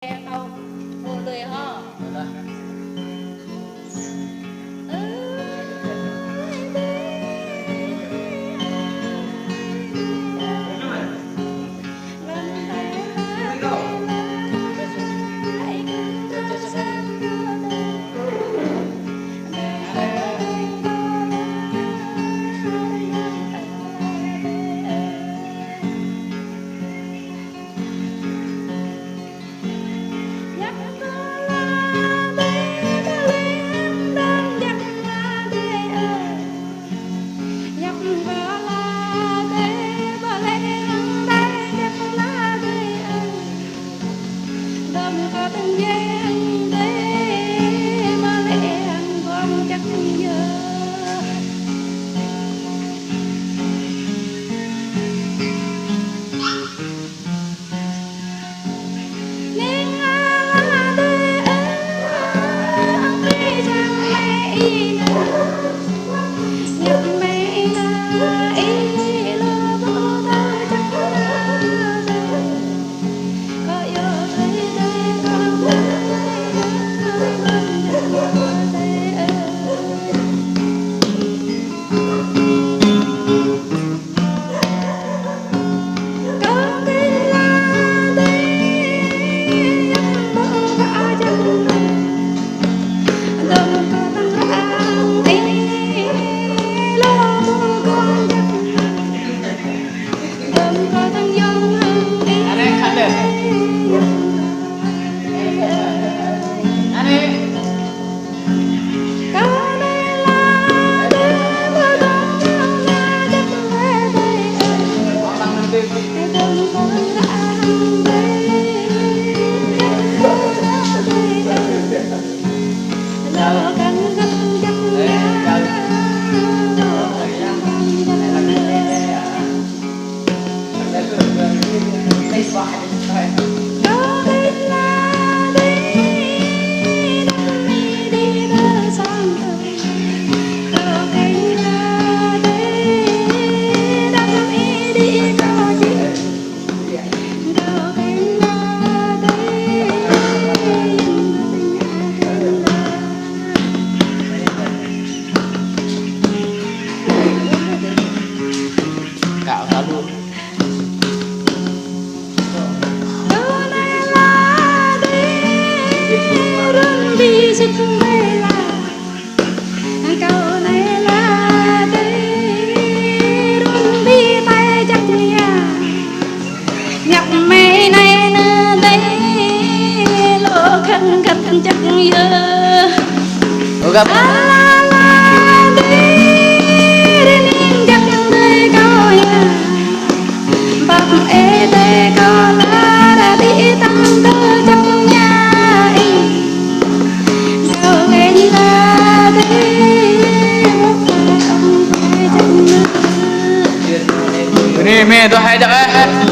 câu vô lười ho ini me tôi hay chắc ấy.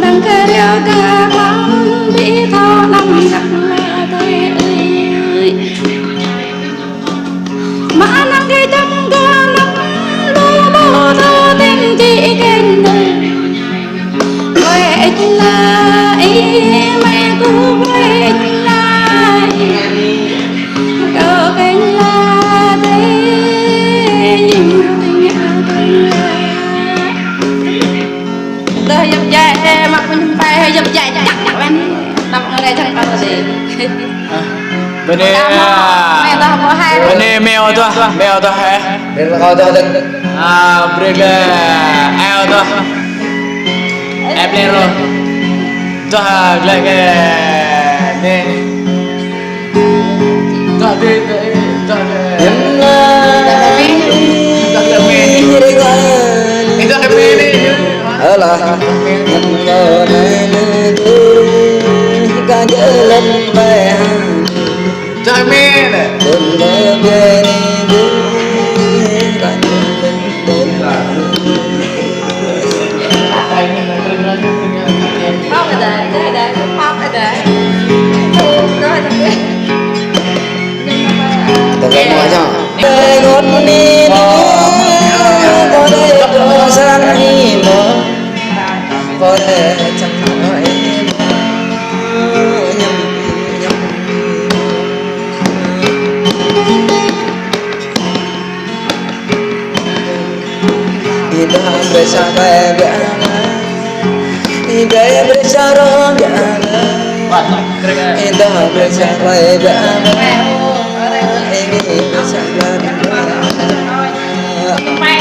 đang kê đeo ca vắng bị thao nằm gặp là thế ơi mà năng gây tâm ca nắm lô lô thơ tình chị kênh đời quê là ý mẹ cứ quê là cờ kênh là thế nhưng đời dập chạy mặc mình phải dập chạy chắc chắc anh nằm ở đây thằng con gì Bên đây mẹ tao có hai bên đây mèo to hai. Bên mà coi tôi đừng. Break eo to. Em lên rồi. To lại cái nè. To đi to. Nhắm là đi đây coi. Itu happy đi. Ở là nhắm ngờ này ca nhớ lên về To happy này. đừng mơ về đi ca nhớ lên đến Phong cái đấy phong cái đấy rồi tôi nghe nói cho về ngón đi có đây có sang đi mơ có đây chẳng nói Indah bersama Indah bersama Indah bersama Ini bersama mẹ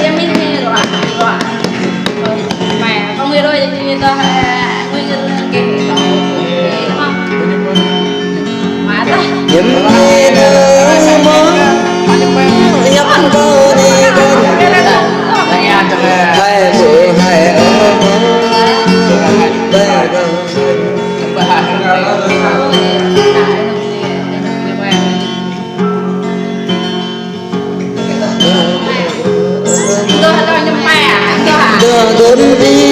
em biết nghe rồi mẹ không nghe đôi người ta nguyên cái đó đúng không mà ta Nhắm nghe nơi mơ Nhắm cô đi hai bữa hai ở bây giờ đưa đến đi